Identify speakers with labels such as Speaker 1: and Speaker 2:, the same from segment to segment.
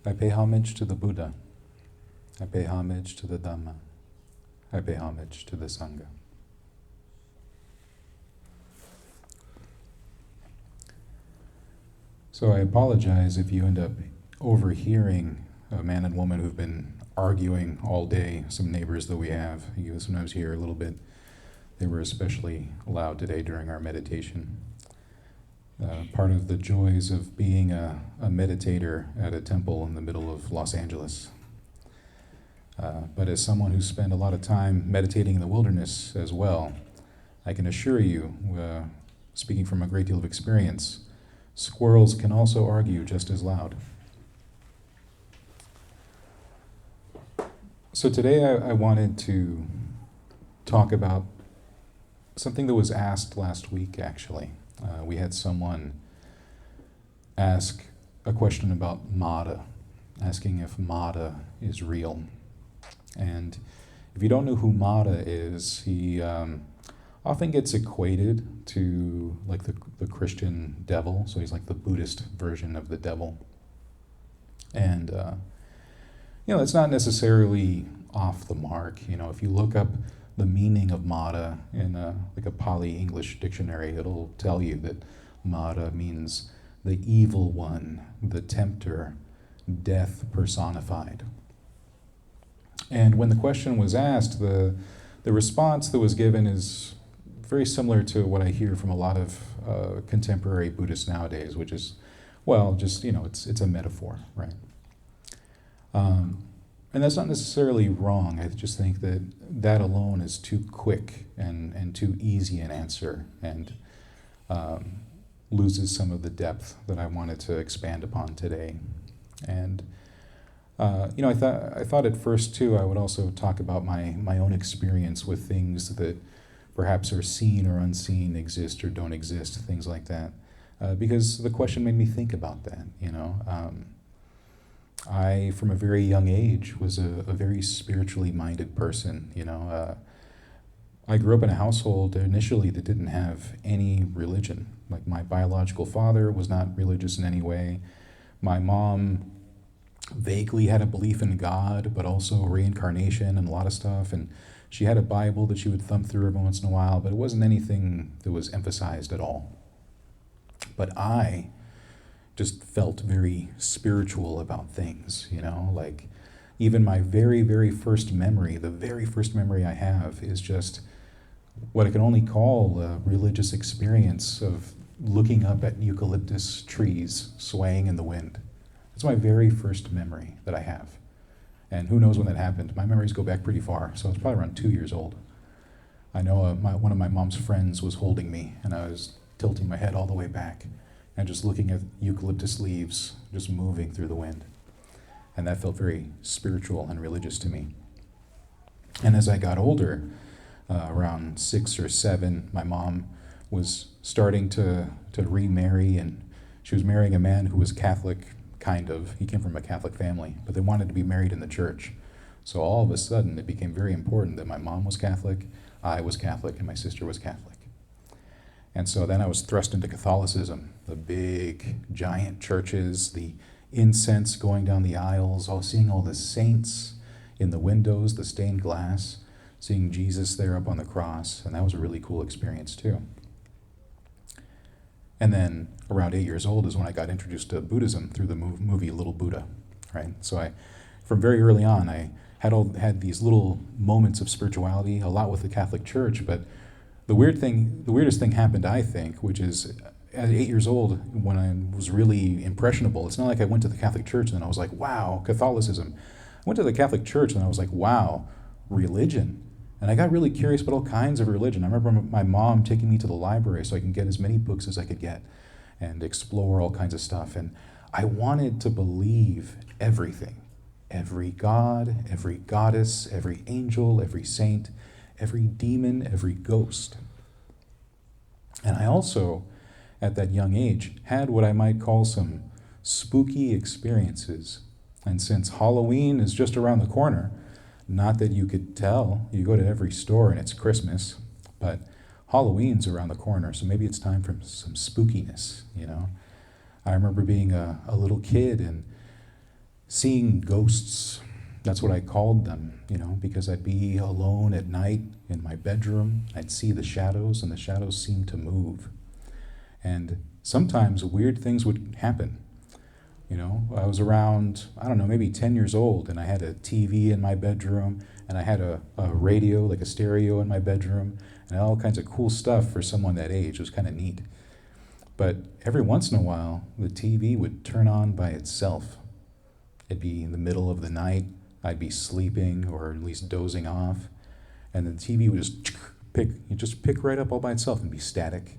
Speaker 1: I pay homage to the Buddha. I pay homage to the Dhamma. I pay homage to the Sangha. So I apologize if you end up overhearing a man and woman who've been arguing all day, some neighbors that we have. You sometimes hear a little bit. They were especially loud today during our meditation. Part of the joys of being a meditator at a temple in the middle of Los Angeles. But as someone who's spent a lot of time meditating in the wilderness as well, I can assure you, speaking from a great deal of experience, squirrels can also argue just as loud. So today I wanted to talk about something that was asked last week, actually. We had someone ask a question about Mada, asking if Mada is real. And if you don't know who Mada is, he often gets equated to like the Christian devil, so he's like the Buddhist version of the devil. And it's not necessarily off the mark. If you look up the meaning of Mada in a Pali English dictionary, it'll tell you that Mada means the evil one, the tempter, death personified. And when the question was asked, the response that was given is very similar to what I hear from a lot of contemporary Buddhists nowadays, which is, it's a metaphor, right? And that's not necessarily wrong. I just think that alone is too quick and too easy an answer, and loses some of the depth that I wanted to expand upon today. And I thought at first too I would also talk about my own experience with things that perhaps are seen or unseen, exist or don't exist, things like that, because the question made me think about that. I, from a very young age, was a very spiritually minded person. I grew up in a household initially that didn't have any religion. Like, my biological father was not religious in any way. My mom vaguely had a belief in God, but also reincarnation and a lot of stuff. And she had a Bible that she would thumb through every once in a while, but it wasn't anything that was emphasized at all. But I just felt very spiritual about things, like even my very, very first memory, the very first memory I have is just what I can only call a religious experience of looking up at eucalyptus trees swaying in the wind. That's my very first memory that I have. And who knows when that happened. My memories go back pretty far, so I was probably around 2 years old. I know one of my mom's friends was holding me, and I was tilting my head all the way back and just looking at eucalyptus leaves just moving through the wind. And that felt very spiritual and religious to me. And as I got older, around 6 or 7, my mom was starting to remarry, and she was marrying a man who was Catholic, kind of. He came from a Catholic family, but they wanted to be married in the church. So all of a sudden, it became very important that my mom was Catholic, I was Catholic, and my sister was Catholic. And so then I was thrust into Catholicism, the big, giant churches, the incense going down the aisles, seeing all the saints in the windows, the stained glass, seeing Jesus there up on the cross, and that was a really cool experience too. And then around 8 years old is when I got introduced to Buddhism through the movie Little Buddha, right? So from very early on, I had these little moments of spirituality, a lot with the Catholic Church, but the weirdest thing happened, I think, which is at 8 years old, when I was really impressionable, it's not like I went to the Catholic Church and then I was like, wow, Catholicism. I went to the Catholic Church and I was like, wow, religion. And I got really curious about all kinds of religion. I remember my mom taking me to the library so I can get as many books as I could get and explore all kinds of stuff. And I wanted to believe everything. Every god, every goddess, every angel, every saint, every demon, every ghost. And I also, at that young age, had what I might call some spooky experiences. And since Halloween is just around the corner, not that you could tell, you go to every store and it's Christmas, but Halloween's around the corner, so maybe it's time for some spookiness, I remember being a little kid and seeing ghosts. That's what I called them, because I'd be alone at night in my bedroom. I'd see the shadows, and the shadows seemed to move. And sometimes weird things would happen. I was around, I don't know, maybe 10 years old, and I had a TV in my bedroom, and I had a radio, like a stereo in my bedroom, and all kinds of cool stuff for someone that age. It was kind of neat. But every once in a while, the TV would turn on by itself. It'd be in the middle of the night. I'd be sleeping or at least dozing off, and the TV would just pick right up all by itself and be static.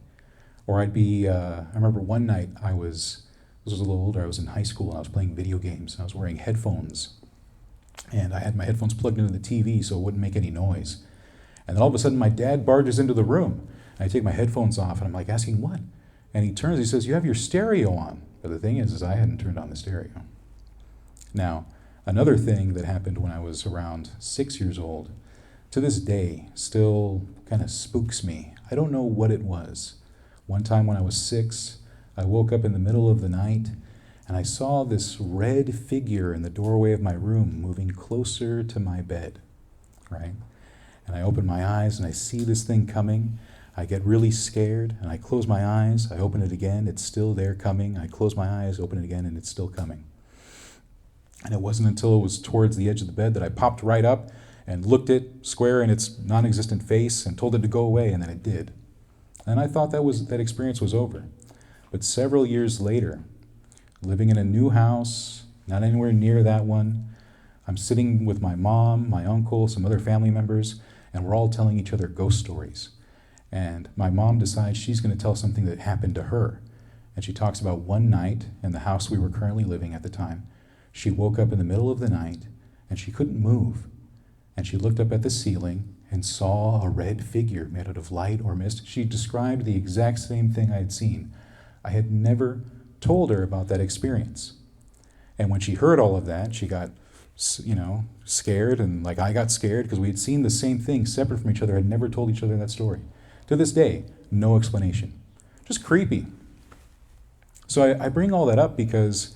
Speaker 1: Or I'd be, I remember one night this was a little older, I was in high school and I was playing video games and I was wearing headphones. And I had my headphones plugged into the TV so it wouldn't make any noise. And then all of a sudden my dad barges into the room. And I take my headphones off and I'm like asking what? And he turns, he says, "You have your stereo on." But the thing is I hadn't turned on the stereo. Now, another thing that happened when I was around 6 years old, to this day, still kind of spooks me. I don't know what it was. One time when I was 6, I woke up in the middle of the night and I saw this red figure in the doorway of my room moving closer to my bed, right? And I open my eyes and I see this thing coming. I get really scared and I close my eyes. I open it again. It's still there coming. I close my eyes, open it again, and it's still coming. And it wasn't until it was towards the edge of the bed that I popped right up and looked it square in its non-existent face and told it to go away, and then it did. And I thought that experience was over. But several years later, living in a new house, not anywhere near that one, I'm sitting with my mom, my uncle, some other family members, and we're all telling each other ghost stories. And my mom decides she's going to tell something that happened to her. And she talks about one night in the house we were currently living at the time. She woke up in the middle of the night and she couldn't move. And she looked up at the ceiling and saw a red figure made out of light or mist. She described the exact same thing I had seen. I had never told her about that experience. And when she heard all of that, she got, scared, and like I got scared because we had seen the same thing separate from each other, had never told each other that story. To this day, no explanation. Just creepy. So I bring all that up because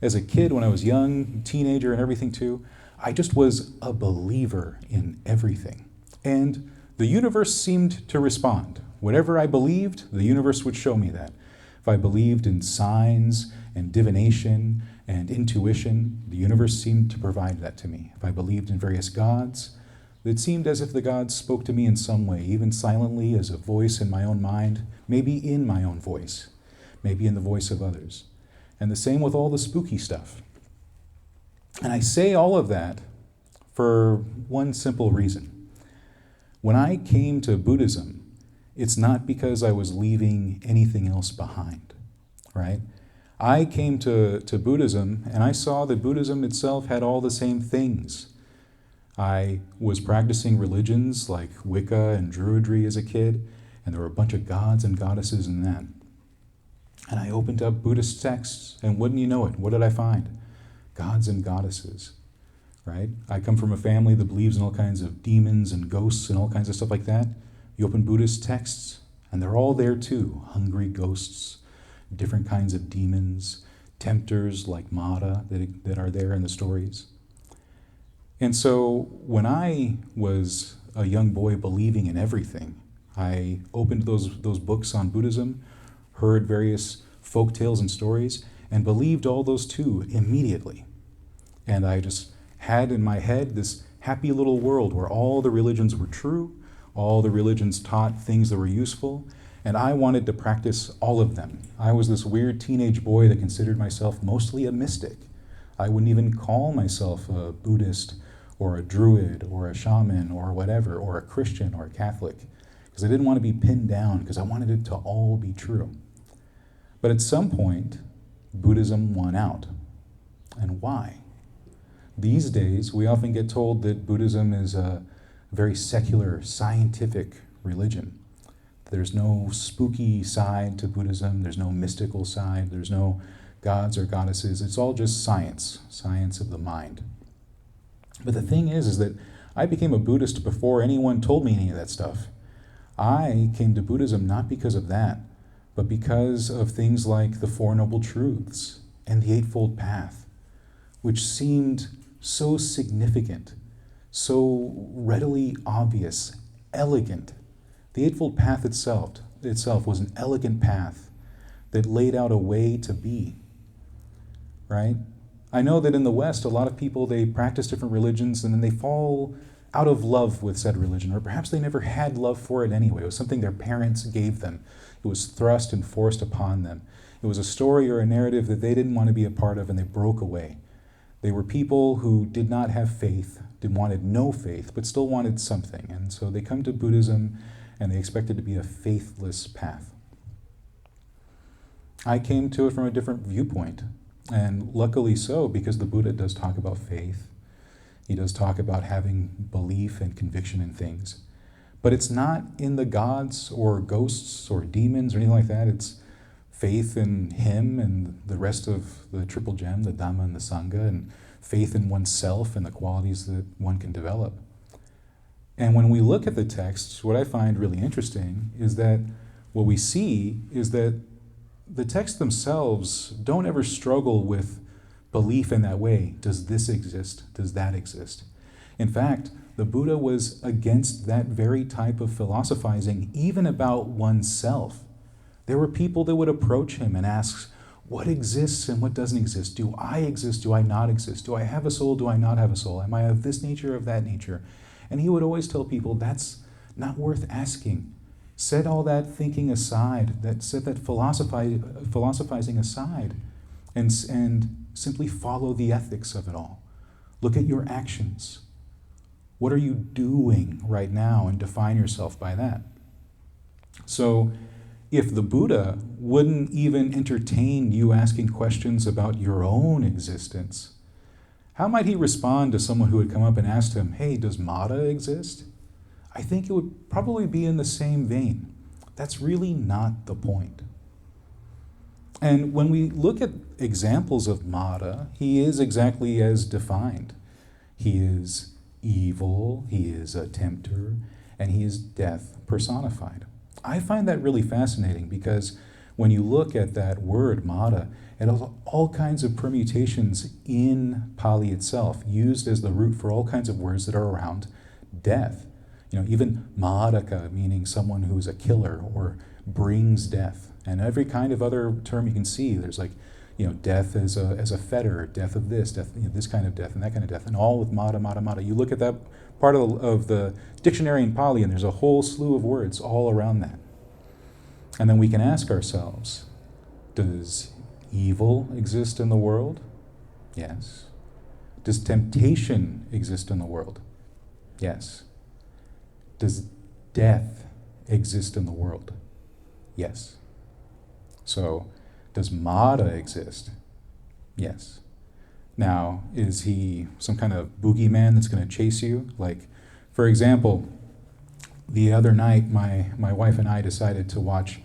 Speaker 1: as a kid, when I was young, teenager and everything too, I just was a believer in everything. And the universe seemed to respond. Whatever I believed, the universe would show me that. If I believed in signs and divination and intuition, the universe seemed to provide that to me. If I believed in various gods, it seemed as if the gods spoke to me in some way, even silently as a voice in my own mind, maybe in my own voice, maybe in the voice of others. And the same with all the spooky stuff. And I say all of that for one simple reason. When I came to Buddhism, it's not because I was leaving anything else behind, right? I came to Buddhism and I saw that Buddhism itself had all the same things. I was practicing religions like Wicca and Druidry as a kid, and there were a bunch of gods and goddesses in that. And I opened up Buddhist texts, and wouldn't you know it, what did I find? Gods and goddesses, right? I come from a family that believes in all kinds of demons and ghosts and all kinds of stuff like that. You open Buddhist texts, and they're all there too. Hungry ghosts, different kinds of demons, tempters like Mara that are there in the stories. And so when I was a young boy believing in everything, I opened those books on Buddhism, heard various folk tales and stories, and believed all those too immediately. And I just had in my head this happy little world where all the religions were true, all the religions taught things that were useful, and I wanted to practice all of them. I was this weird teenage boy that considered myself mostly a mystic. I wouldn't even call myself a Buddhist or a Druid or a shaman or whatever, or a Christian or a Catholic, because I didn't want to be pinned down, because I wanted it to all be true. But at some point, Buddhism won out. And why? These days, we often get told that Buddhism is a very secular, scientific religion. There's no spooky side to Buddhism, there's no mystical side, there's no gods or goddesses, it's all just science of the mind. But the thing is that I became a Buddhist before anyone told me any of that stuff. I came to Buddhism not because of that, but because of things like the Four Noble Truths and the Eightfold Path. which seemed so significant, so readily obvious, elegant. The Eightfold Path itself was an elegant path that laid out a way to be, right? I know that in the West, a lot of people, they practice different religions and then they fall out of love with said religion, or perhaps they never had love for it anyway. It was something their parents gave them. It was thrust and forced upon them. It was a story or a narrative that they didn't want to be a part of and they broke away. They were people who did not have faith, wanted no faith, but still wanted something. And so they come to Buddhism and they expect it to be a faithless path. I came to it from a different viewpoint, and luckily so, because the Buddha does talk about faith. He does talk about having belief and conviction in things. But it's not in the gods or ghosts or demons or anything like that. It's faith in him and the rest of the triple gem, the Dhamma and the Sangha, and faith in oneself and the qualities that one can develop. And when we look at the texts, what I find really interesting is that what we see is that the texts themselves don't ever struggle with belief in that way. Does this exist? Does that exist? In fact, the Buddha was against that very type of philosophizing, even about oneself. There were people that would approach him and ask, what exists and what doesn't exist? Do I exist? Do I not exist? Do I have a soul? Do I not have a soul? Am I of this nature or of that nature? And he would always tell people, that's not worth asking. Set all that thinking aside, set that philosophizing aside, and simply follow the ethics of it all. Look at your actions. What are you doing right now? And define yourself by that. So, if the Buddha wouldn't even entertain you asking questions about your own existence, how might he respond to someone who had come up and asked him, hey, does Mata exist? I think it would probably be in the same vein. That's really not the point. And when we look at examples of Mata, he is exactly as defined. He is evil, he is a tempter, and he is death personified. I find that really fascinating because when you look at that word, Mata, it has all kinds of permutations in Pali itself, used as the root for all kinds of words that are around death. Even Mahadaka, meaning someone who's a killer or brings death. And every kind of other term you can see, there's death as a fetter, death of this, death, this kind of death and that kind of death, and all with Mata, Mata, Mata. You look at that part of the dictionary in Pali, and there's a whole slew of words all around that. And then we can ask ourselves, does evil exist in the world? Yes. Does temptation exist in the world? Yes. Does death exist in the world? Yes. So, does Mata exist? Yes. Now, is he some kind of boogeyman that's going to chase you? Like, for example, the other night, my wife and I decided to watch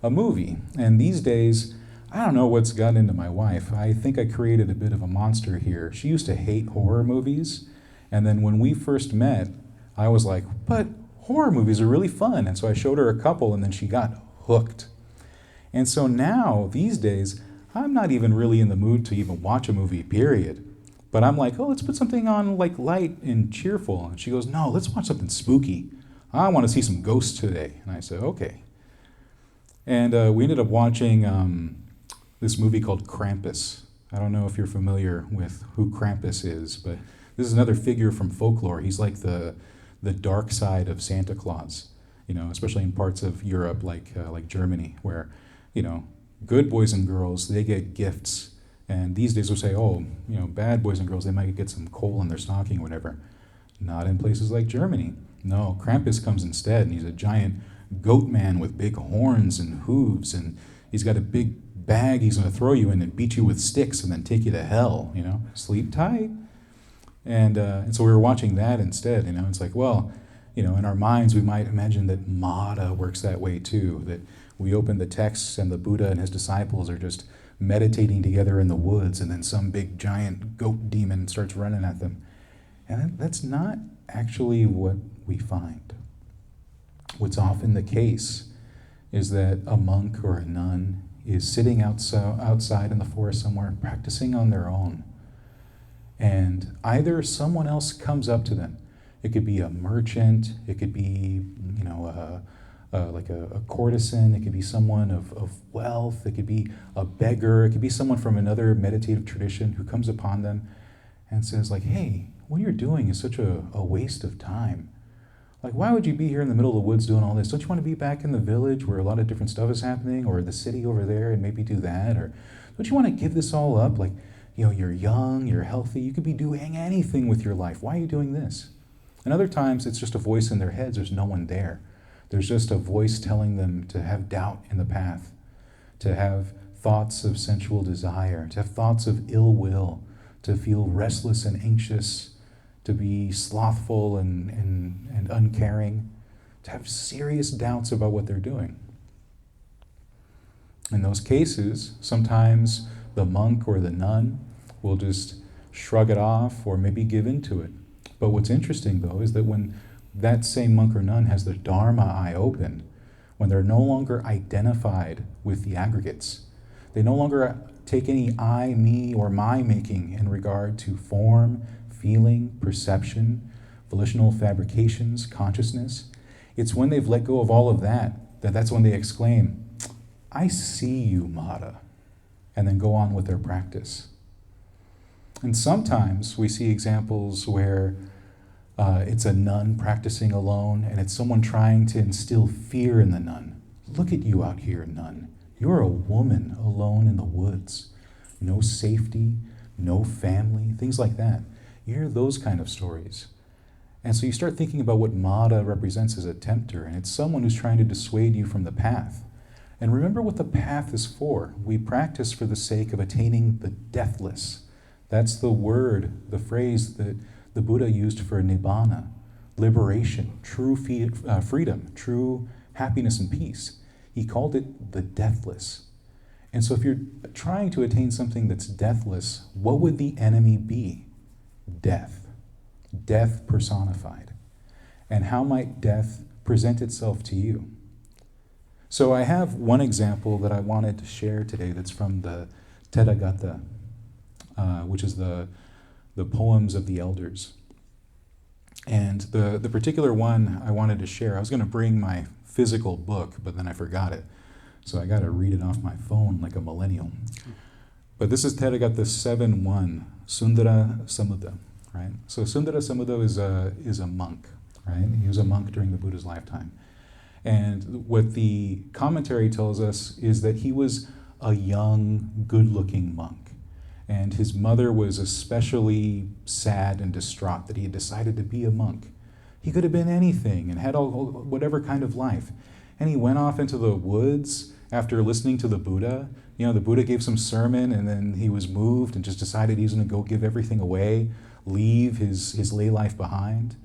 Speaker 1: a movie. And these days, I don't know what's gotten into my wife. I think I created a bit of a monster here. She used to hate horror movies. And then when we first met, I was like, but horror movies are really fun. And so I showed her a couple, and then she got hooked. And so now, these days, I'm not even really in the mood to even watch a movie, period. But I'm like, let's put something on like light and cheerful. And she goes, no, let's watch something spooky. I want to see some ghosts today. And I said, okay. And we ended up watching this movie called Krampus. I don't know if you're familiar with who Krampus is, but this is another figure from folklore. He's like the dark side of Santa Claus, especially in parts of Europe like Germany, where, good boys and girls, they get gifts. And these days we'll say, bad boys and girls, they might get some coal in their stocking or whatever. Not in places like Germany. No, Krampus comes instead, and he's a giant goat man with big horns and hooves, and he's got a big bag he's going to throw you in and beat you with sticks and then take you to hell, Sleep tight. And so we were watching that instead, It's like, in our minds we might imagine that Mata works that way too, that we open the texts and the Buddha and his disciples are just meditating together in the woods, and then some big giant goat demon starts running at them. And that's not actually what we find. What's often the case is that a monk or a nun is sitting outside in the forest somewhere, practicing on their own. And either someone else comes up to them. It could be a merchant, it could be, like a courtesan, it could be someone of wealth, it could be a beggar, it could be someone from another meditative tradition who comes upon them and says like, hey, what you're doing is such a waste of time. Like, why would you be here in the middle of the woods doing all this? Don't you want to be back in the village where a lot of different stuff is happening, or the city over there, and maybe do that? Or don't you want to give this all up? Like, you're young, you're healthy, you could be doing anything with your life. Why are you doing this? And other times it's just a voice in their heads. There's no one there. There's just a voice telling them to have doubt in the path, to have thoughts of sensual desire, to have thoughts of ill will, to feel restless and anxious, to be slothful and uncaring, to have serious doubts about what they're doing. In those cases, sometimes the monk or the nun will just shrug it off or maybe give in to it. But what's interesting, though, is that when that same monk or nun has their Dharma eye open, when they're no longer identified with the aggregates, they no longer take any I, me, or my making in regard to form, feeling, perception, volitional fabrications, consciousness. It's when they've let go of all of that's when they exclaim, I see you, Mara, and then go on with their practice. And sometimes we see examples where it's a nun practicing alone, and it's someone trying to instill fear in the nun. Look at you out here, nun. You're a woman alone in the woods. No safety, no family, things like that. You hear those kind of stories. And so you start thinking about what Mara represents as a tempter, and it's someone who's trying to dissuade you from the path. And remember what the path is for. We practice for the sake of attaining the deathless. That's the word, the phrase that the Buddha used for nibbana, liberation, true freedom, true happiness and peace. He called it the deathless. And so if you're trying to attain something that's deathless, what would the enemy be? Death. Death personified. And how might death present itself to you? So I have one example that I wanted to share today that's from the Tathagata, which is the poems of the elders. And the particular one I wanted to share, I was going to bring my physical book, but then I forgot it. So I got to read it off my phone like a millennial. But this is Tathagata 7.1, Sundara Samutta, right? So Sundara Samutta is a monk, right? He was a monk during the Buddha's lifetime. And what the commentary tells us is that he was a young, good-looking monk. And his mother was especially sad and distraught that he had decided to be a monk. He could have been anything and had whatever kind of life. And he went off into the woods after listening to the Buddha. The Buddha gave some sermon, and then he was moved and just decided he was going to go give everything away, leave his lay life behind.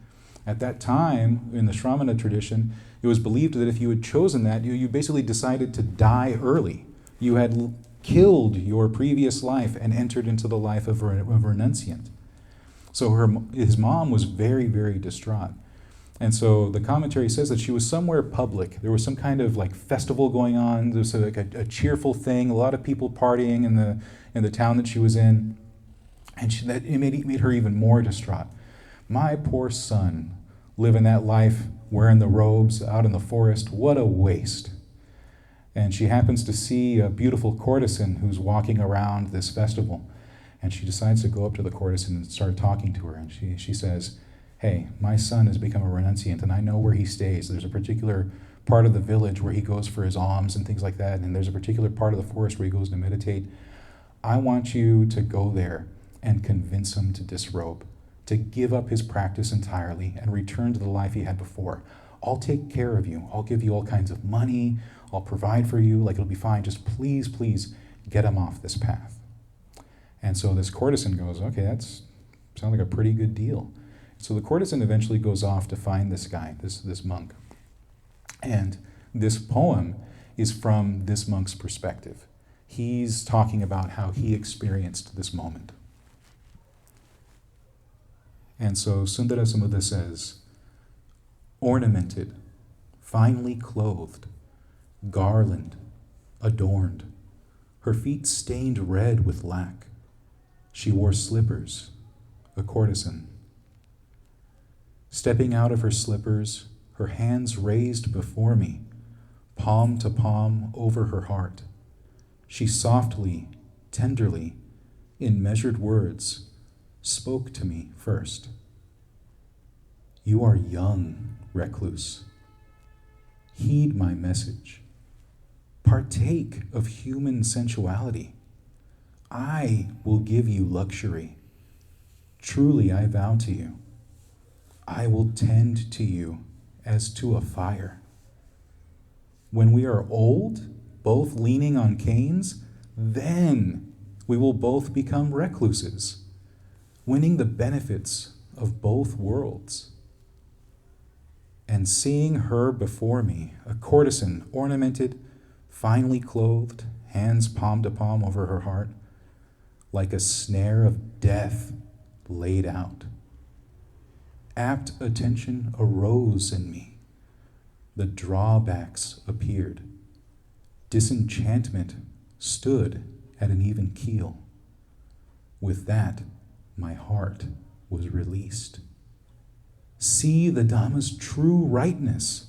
Speaker 1: At that time, in the Shramana tradition, it was believed that if you had chosen that, you basically decided to die early. You had killed your previous life and entered into the life of a renunciant. So his mom was very, very distraught. And so the commentary says that she was somewhere public. There was some kind of like festival going on. There was like a cheerful thing, a lot of people partying in the town that she was in. And it made her even more distraught. My poor son, living that life, wearing the robes out in the forest, what a waste. And she happens to see a beautiful courtesan who's walking around this festival. And she decides to go up to the courtesan and start talking to her. And she says, hey, my son has become a renunciant, and I know where he stays. There's a particular part of the village where he goes for his alms and things like that, and there's a particular part of the forest where he goes to meditate. I want you to go there and convince him to disrobe, to give up his practice entirely and return to the life he had before. I'll take care of you. I'll give you all kinds of money. I'll provide for you. Like, it'll be fine. Just please, please get him off this path. And so this courtesan goes, okay, sounds like a pretty good deal. So the courtesan eventually goes off to find this guy, this monk. And this poem is from this monk's perspective. He's talking about how he experienced this moment. And so Sundara Samutta says, ornamented, finely clothed, garland, adorned, her feet stained red with lac. She wore slippers, a courtesan. Stepping out of her slippers, her hands raised before me, palm to palm over her heart, she softly, tenderly, in measured words, spoke to me first. You are young, recluse. Heed my message. Partake of human sensuality. I will give you luxury. Truly I vow to you, I will tend to you as to a fire. When we are old, both leaning on canes, then we will both become recluses, winning the benefits of both worlds. And seeing her before me, a courtesan ornamented, finely clothed, hands palm to palm over her heart, like a snare of death laid out. Apt attention arose in me. The drawbacks appeared. Disenchantment stood at an even keel. With that, my heart was released. See the Dhamma's true rightness.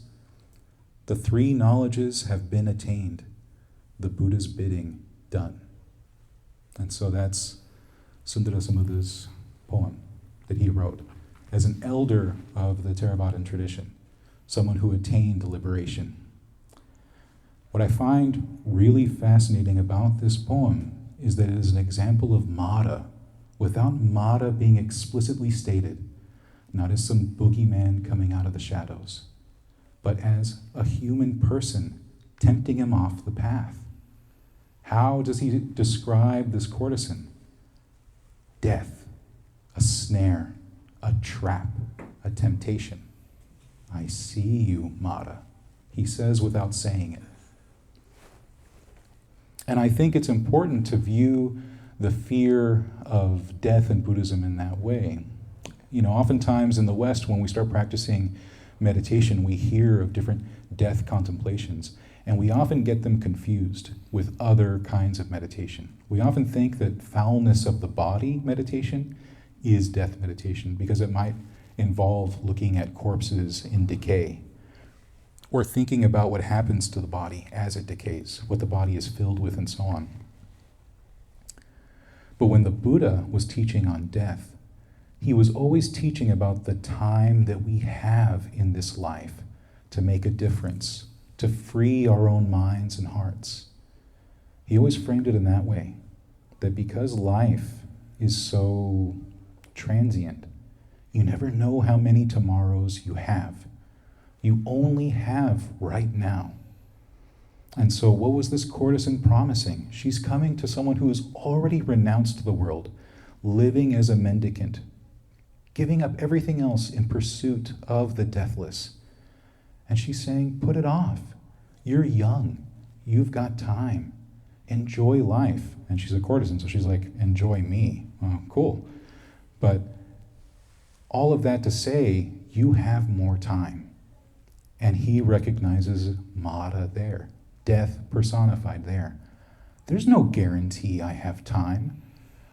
Speaker 1: The three knowledges have been attained. The Buddha's bidding done. And so that's Sundarasamudda's poem that he wrote as an elder of the Theravadan tradition, someone who attained liberation. What I find really fascinating about this poem is that it is an example of Mara, without Mara being explicitly stated, not as some boogeyman coming out of the shadows, but as a human person tempting him off the path. How does he describe this courtesan? Death, a snare, a trap, a temptation. I see you, Mara, he says without saying it. And I think it's important to view the fear of death in Buddhism in that way. You know, oftentimes in the West, when we start practicing meditation, we hear of different death contemplations, and we often get them confused with other kinds of meditation. We often think that foulness of the body meditation is death meditation because it might involve looking at corpses in decay or thinking about what happens to the body as it decays, what the body is filled with, and so on. But when the Buddha was teaching on death, he was always teaching about the time that we have in this life to make a difference, to free our own minds and hearts. He always framed it in that way, that because life is so transient, you never know how many tomorrows you have. You only have right now. And so what was this courtesan promising? She's coming to someone who has already renounced the world, living as a mendicant, giving up everything else in pursuit of the deathless. And she's saying, put it off. You're young. You've got time. Enjoy life. And she's a courtesan, so she's like, enjoy me. Oh, cool. But all of that to say, you have more time. And he recognizes Mara there, death personified there. There's no guarantee I have time.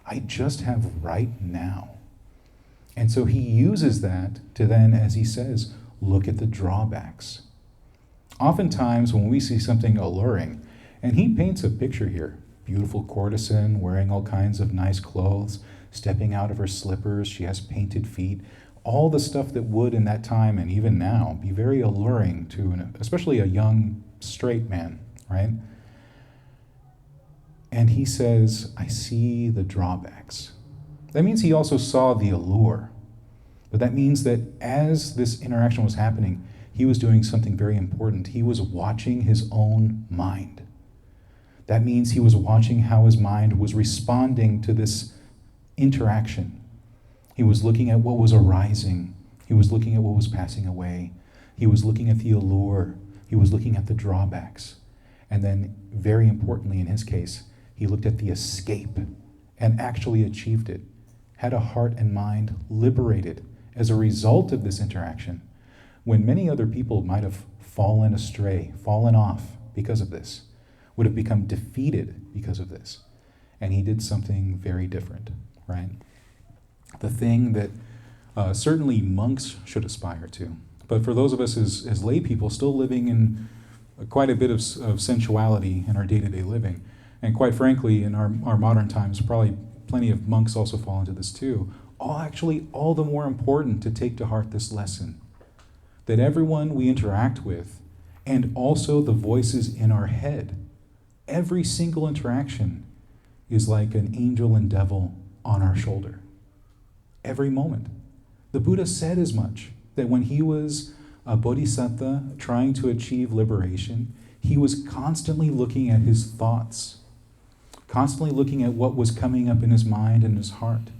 Speaker 1: I just have right now. And so he uses that to then, as he says, look at the drawbacks. Oftentimes when we see something alluring, and he paints a picture here, beautiful courtesan wearing all kinds of nice clothes, stepping out of her slippers, she has painted feet, all the stuff that would in that time and even now be very alluring to especially a young straight man, right? And he says, I see the drawbacks. That means he also saw the allure. But that means that as this interaction was happening, he was doing something very important. He was watching his own mind. That means he was watching how his mind was responding to this interaction. He was looking at what was arising. He was looking at what was passing away. He was looking at the allure. He was looking at the drawbacks. And then, very importantly in his case, he looked at the escape and actually achieved it. Had a heart and mind liberated as a result of this interaction, when many other people might have fallen astray, fallen off because of this, would have become defeated because of this. And he did something very different, right? the thing that certainly monks should aspire to. But for those of us as lay people still living in quite a bit of sensuality in our day-to-day living, and quite frankly, in our modern times, probably plenty of monks also fall into this too, all the more important to take to heart this lesson, that everyone we interact with, and also the voices in our head, every single interaction is like an angel and devil on our shoulder. Every moment. The Buddha said as much, that when he was a bodhisattva trying to achieve liberation, he was constantly looking at his thoughts, constantly looking at what was coming up in his mind and his heart,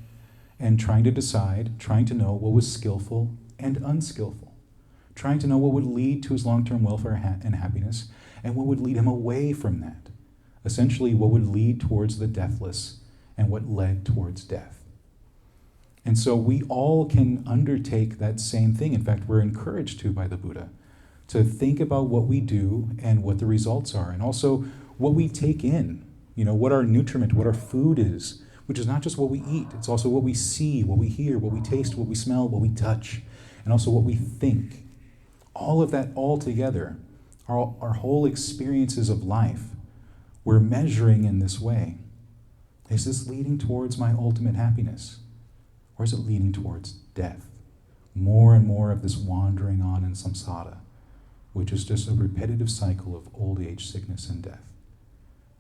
Speaker 1: and trying to decide, trying to know what was skillful and unskillful, trying to know what would lead to his long-term welfare and happiness, and what would lead him away from that. Essentially, what would lead towards the deathless and what led towards death. And so we all can undertake that same thing. In fact, we're encouraged to by the Buddha to think about what we do and what the results are, and also what we take in, what our nutriment, what our food is, which is not just what we eat, it's also what we see, what we hear, what we taste, what we smell, what we touch, and also what we think. All of that all together, our whole experiences of life, we're measuring in this way. Is this leading towards my ultimate happiness? Or is it leading towards death? More and more of this wandering on in samsara, which is just a repetitive cycle of old age, sickness, and death.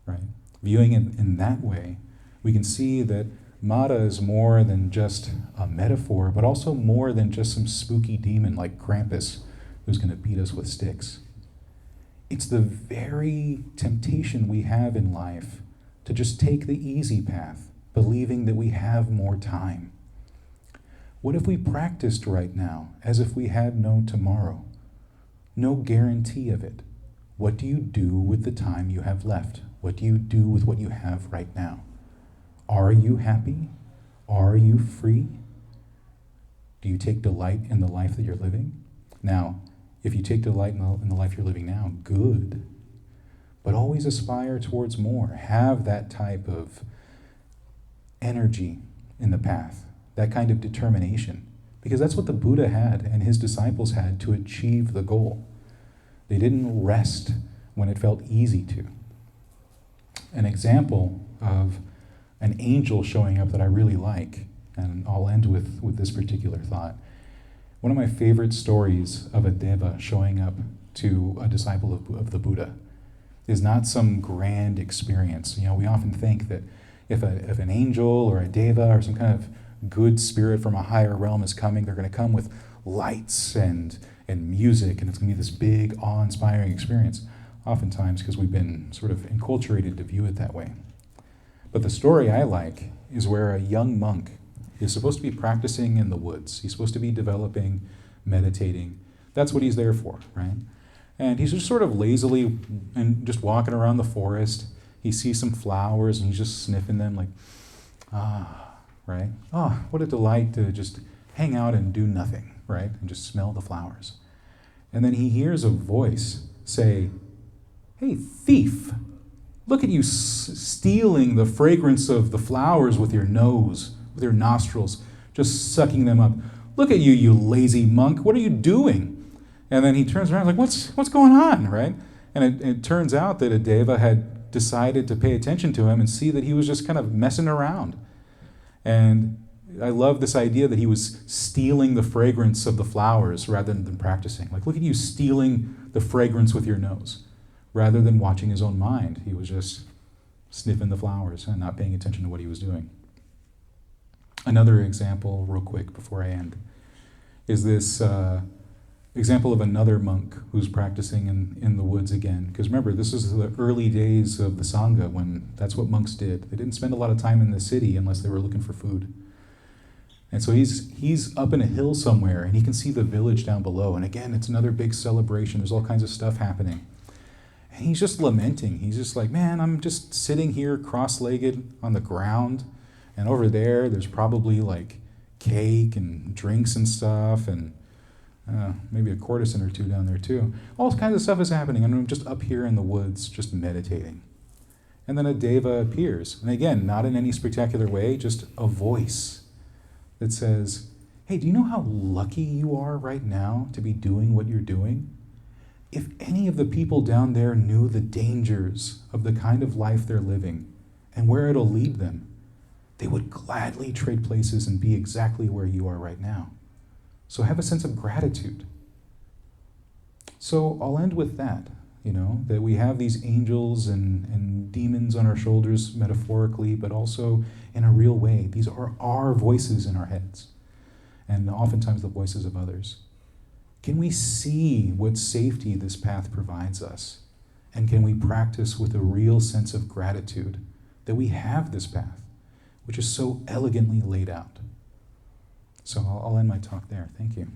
Speaker 1: Right? Viewing it in that way, we can see that Mara is more than just a metaphor, but also more than just some spooky demon like Krampus who's going to beat us with sticks. It's the very temptation we have in life to just take the easy path, believing that we have more time. What if we practiced right now as if we had no tomorrow? No guarantee of it. What do you do with the time you have left? What do you do with what you have right now? Are you happy? Are you free? Do you take delight in the life that you're living? Now, if you take delight in the life you're living now, good. But always aspire towards more. Have that type of energy in the path. That kind of determination, because that's what the Buddha had and his disciples had to achieve the goal. They didn't rest when it felt easy to. An example of an angel showing up that I really like, and I'll end with this particular thought. One of my favorite stories of a deva showing up to a disciple of the Buddha is not some grand experience. We often think that if an angel or a deva or some kind of good spirit from a higher realm is coming, they're going to come with lights and music, and it's going to be this big, awe-inspiring experience, oftentimes because we've been sort of enculturated to view it that way. But the story I like is where a young monk is supposed to be practicing in the woods. He's supposed to be developing, meditating. That's what he's there for, right? And he's just sort of lazily and just walking around the forest. He sees some flowers, and he's just sniffing them like, right? Oh, what a delight to just hang out and do nothing, right? And just smell the flowers. And then he hears a voice say, "Hey, thief, look at you stealing the fragrance of the flowers with your nose, with your nostrils, just sucking them up. Look at you, you lazy monk. What are you doing?" And then he turns around like, what's going on, right? And it turns out that a deva had decided to pay attention to him and see that he was just kind of messing around. And I love this idea that he was stealing the fragrance of the flowers rather than practicing. Like, look at you stealing the fragrance with your nose. Rather than watching his own mind, he was just sniffing the flowers and not paying attention to what he was doing. Another example, real quick before I end, is this example of another monk who's practicing in the woods again. Because remember, this is the early days of the Sangha when that's what monks did. They didn't spend a lot of time in the city unless they were looking for food. And so he's up in a hill somewhere, and he can see the village down below. And again, it's another big celebration. There's all kinds of stuff happening. And he's just lamenting. He's just like, man, I'm just sitting here cross-legged on the ground, and over there's probably like cake and drinks and stuff, and maybe a courtesan or two down there too. All kinds of stuff is happening, and I'm just up here in the woods, just meditating. And then a deva appears. And again, not in any spectacular way, just a voice that says, hey, do you know how lucky you are right now to be doing what you're doing? If any of the people down there knew the dangers of the kind of life they're living and where it'll lead them, they would gladly trade places and be exactly where you are right now. So have a sense of gratitude. So I'll end with that, that we have these angels and demons on our shoulders metaphorically, but also in a real way. These are our voices in our heads, and oftentimes the voices of others. Can we see what safety this path provides us? And can we practice with a real sense of gratitude that we have this path, which is so elegantly laid out? So I'll end my talk there. Thank you.